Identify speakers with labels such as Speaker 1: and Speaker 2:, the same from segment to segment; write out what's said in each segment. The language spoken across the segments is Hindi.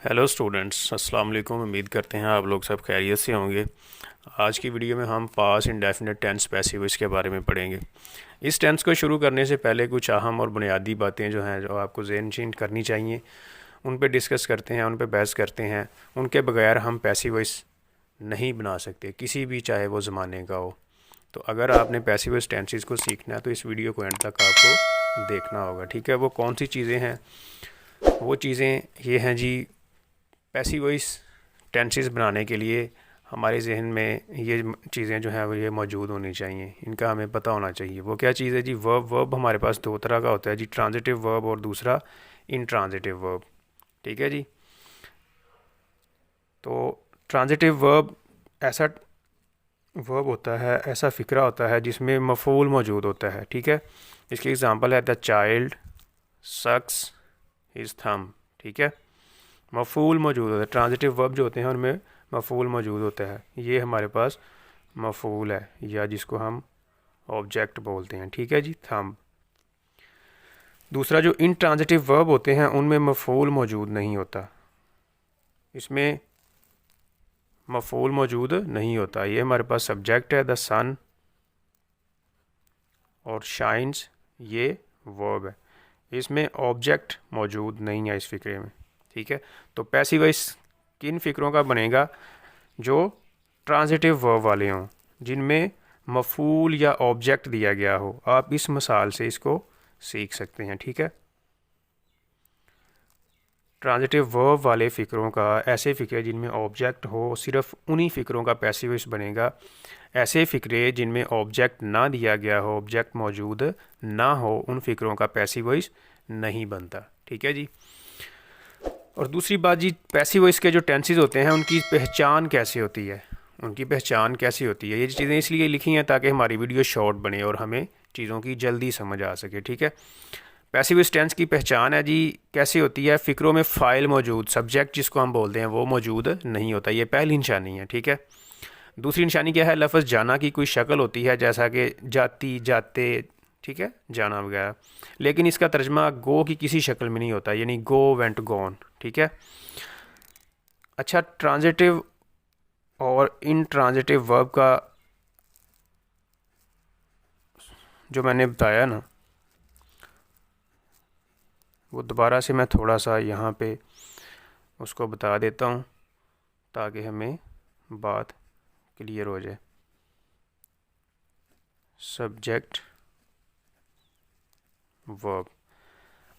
Speaker 1: हेलो स्टूडेंट्स, अस्सलाम वालेकुम। उम्मीद करते हैं आप लोग सब खैरियत से होंगे। आज की वीडियो में हम पास इंडेफिनिट टेंस पैसिव वॉइस के बारे में पढ़ेंगे। इस टेंस को शुरू करने से पहले कुछ अहम और बुनियादी बातें जो हैं जो आपको ज़हन करनी चाहिए, उन पे डिस्कस करते हैं, उन पे बहस करते हैं। उनके बगैर हम पैसिव वॉइस नहीं बना सकते, किसी भी चाहे वो ज़माने का हो। तो अगर आपने पैसिव वॉइस टेंसेस को सीखना है तो इस वीडियो को एंड तक आपको देखना होगा। ठीक है, वो कौन सी चीज़ें हैं? वो चीज़ें ये हैं जी, पैसिव वॉइस टेंसेस बनाने के लिए हमारे जहन में ये चीज़ें जो हैं वो ये मौजूद होनी चाहिए, इनका हमें पता होना चाहिए। वो क्या चीज़ है जी? वर्ब हमारे पास दो तरह का होता है जी, ट्रांजिटिव वर्ब और दूसरा इनट्रांजिटिव वर्ब। ठीक है जी। तो ट्रांजिटिव वर्ब ऐसा वर्ब होता है, ऐसा फ़िक्रा होता है जिसमें मफ़ूल मौजूद होता है। ठीक है, इसकी एग्ज़ाम्पल है the child sucks his thumb. ठीक है, मफ़ूल मौजूद होता है। ट्रांजिटिव वर्ब जो होते हैं उनमें मफ़ूल मौजूद होता है। ये हमारे पास मफ़ूल है, या जिसको हम ऑब्जेक्ट बोलते हैं। ठीक है जी, थंब। दूसरा जो इनट्रांजिटिव वर्ब होते हैं उनमें मफ़ूल मौजूद नहीं होता, इसमें मफ़ूल मौजूद नहीं होता। ये हमारे पास सब्जेक्ट है द सन, और शाइन्स ये वर्ब है, इसमें ऑब्जेक्ट मौजूद नहीं है इस फ़िक्रे में। ठीक है, तो पैसिव वॉइस किन फ़िक्रों का बनेगा? जो ट्रांजिटिव वर्ब वाले हों, जिनमें मफ़ूल या ऑब्जेक्ट दिया गया हो। आप इस मिसाल से इसको सीख सकते हैं। ठीक है, ट्रांजिटिव वर्ब वाले फ़िक्रों का, ऐसे फ़िक्रे जिनमें ऑब्जेक्ट हो, सिर्फ उन्हीं फ़िक्रों का पैसिव वॉइस बनेगा। ऐसे फ़िक्रे जिनमें ऑब्जेक्ट ना दिया गया हो, ऑब्जेक्ट मौजूद ना हो, उन फ़िक्रों का पैसिव वॉइस नहीं बनता। ठीक है जी। और दूसरी बात जी, पैसिव वॉइस के जो टेंसेस होते हैं उनकी पहचान कैसे होती है? उनकी पहचान कैसी होती है? ये चीज़ें इसलिए लिखी हैं ताकि हमारी वीडियो शॉर्ट बने और हमें चीज़ों की जल्दी समझ आ सके। ठीक है, पैसिव वॉइस टेंस की पहचान है जी, कैसे होती है? फ़िक्रों में फ़ाइल मौजूद, सब्जेक्ट जिसको हम बोलते हैं वो मौजूद नहीं होता। ये पहली निशानी है। ठीक है, दूसरी निशानी क्या है? लफ्ज़ जाना की कोई शक्ल होती है, जैसा कि जाती, जाते, ठीक है, जाना वगैरह। लेकिन इसका तर्जमा गो की किसी शक्ल में नहीं होता, यानी गो, वेंट, गॉन। ठीक है। अच्छा, ट्रांजिटिव और इन ट्रांजिटिव वर्ब का जो मैंने बताया ना, वो दोबारा से मैं थोड़ा सा यहाँ पे उसको बता देता हूँ ताकि हमें बात क्लियर हो जाए। Subject verb.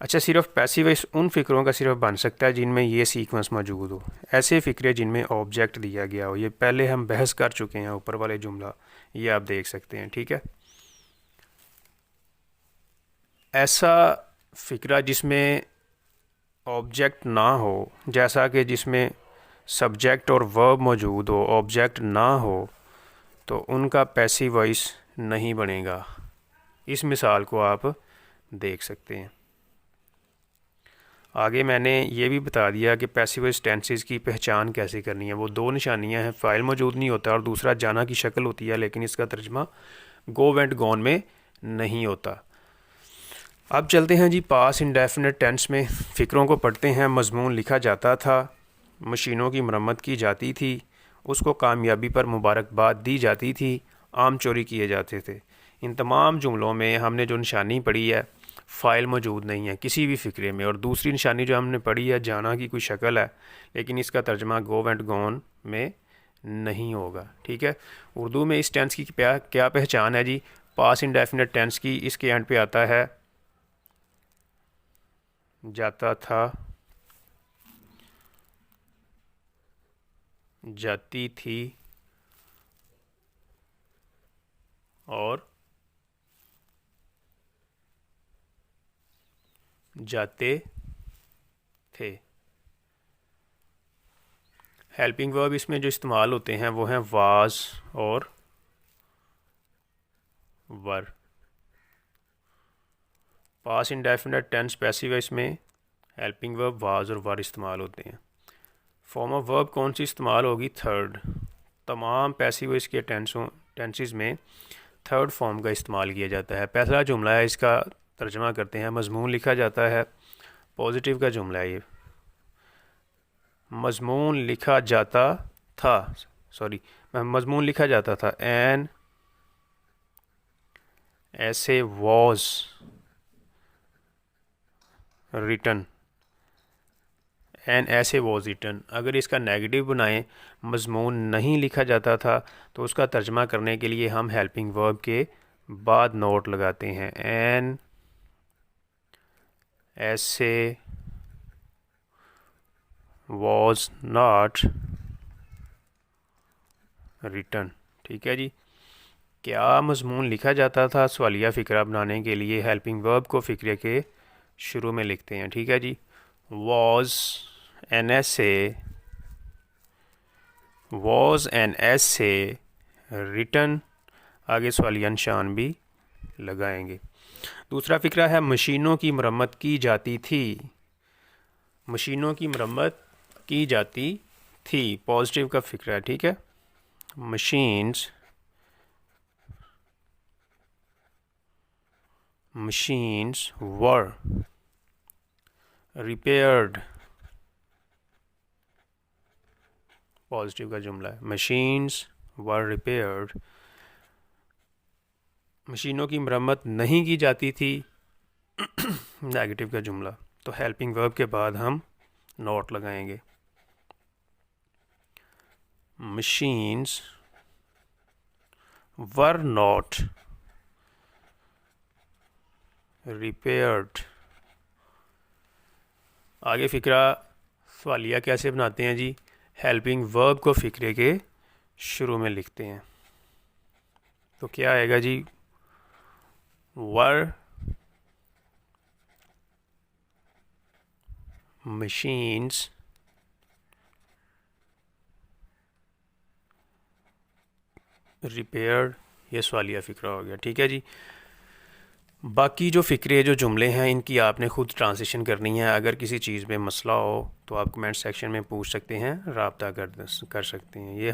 Speaker 1: अच्छा, सिर्फ पैसिव वॉइस उन फ़िक्रों का सिर्फ बन सकता है जिनमें ये सीक्वेंस मौजूद हो। ऐसे फ़िक्रे जिनमें ऑब्जेक्ट दिया गया हो, ये पहले हम बहस कर चुके हैं, ऊपर वाले जुमला ये आप देख सकते हैं। ठीक है, ऐसा फ़िक्रा जिसमें ऑब्जेक्ट ना हो, जैसा कि जिसमें सब्जेक्ट और वर्ब मौजूद हो, ऑब्जेक्ट ना हो, तो उनका पैसिव वॉइस नहीं बनेगा। इस मिसाल को आप देख सकते हैं। आगे मैंने ये भी बता दिया कि पैसिव वॉइस टेंसेस की पहचान कैसे करनी है। वो दो निशानियां हैं, फ़ाइल मौजूद नहीं होता और दूसरा जाना की शक्ल होती है, लेकिन इसका तर्जमा गो, वेंट, गॉन में नहीं होता। अब चलते हैं जी पास इंडेफिनिट टेंस में। फ़िक्रों को पढ़ते हैं। मज़मून लिखा जाता था, मशीनों की मरम्मत की जाती थी, उसको कामयाबी पर मुबारकबाद दी जाती थी, आम चोरी किए जाते थे। इन तमाम जुमलों में हमने जो निशानी पढ़ी है, फ़ाइल मौजूद नहीं है किसी भी फ़िक्रे में। और दूसरी निशानी जो हमने पढ़ी है, जाना की कोई शक्ल है, लेकिन इसका तर्जमा गो, वेंट, गॉन में नहीं होगा। ठीक है, उर्दू में इस टेंस की क्या पहचान है जी? पास इंडेफिनिट टेंस की इसके एंड पे आता है जाता था, जाती थी और जाते थे। हेल्पिंग वर्ब इसमें जो इस्तेमाल होते हैं वो हैं वाज और वर। पास इंडेफिनिट टेंस पैसिव है, इसमें हेल्पिंग वर्ब वाज और वर इस्तेमाल होते हैं। फॉर्म ऑफ वर्ब कौन सी इस्तेमाल होगी? थर्ड। तमाम पैसिव इसके टेंसेस में थर्ड फॉर्म का इस्तेमाल किया जाता है। पहला जुमला है, इसका तर्जमा करते हैं, मज़मून लिखा जाता है, पॉजिटिव का जुमला है ये। मज़मून लिखा जाता था, सॉरी, मज़मून लिखा जाता था। एन ऐसे वॉज रिटन, एन ऐसे वॉज रिटन। अगर इसका नेगेटिव बनाएं, मज़मून नहीं लिखा जाता था, तो उसका तर्जमा करने के लिए हम हेल्पिंग वर्ब के बाद नोट लगाते हैं। एन ऐसे वॉज नॉट रिटन। ठीक है जी। क्या मज़मून लिखा जाता था? सवालिया फ़िक्रा बनाने के लिए हेल्पिंग वर्ब को फ़िक्रे के शुरू में लिखते हैं। ठीक है जी। Was an essay, was an essay written, आगे सवालिया निशान भी लगाएंगे। दूसरा फ़िक्रा है मशीनों की मरम्मत की जाती थी। मशीनों की मरम्मत की जाती थी, पॉजिटिव का फ़िक्रा है। ठीक है। मशीन्स वर रिपेयर्ड, पॉजिटिव का जुमला है। मशीन्स वर रिपेयर्ड। मशीनों की मरम्मत नहीं की जाती थी, नेगेटिव का जुमला। तो हेल्पिंग वर्ब के बाद हम नोट लगाएंगे। Machines were not repaired. आगे फ़िक्रा सवालिया कैसे बनाते हैं जी? हेल्पिंग वर्ब को फ़िक्रे के शुरू में लिखते हैं। तो क्या आएगा जी? वर मशीन्स रिपेयर्ड, ये सवालिया फ़िक्रा हो गया। ठीक है जी। बाकी जो फ़िक्रे जो जुमले हैं इनकी आपने ख़ुद ट्रांसलेशन करनी है। अगर किसी चीज़ में मसला हो तो आप कमेंट सेक्शन में पूछ सकते हैं, राब्ता कर सकते हैं। ये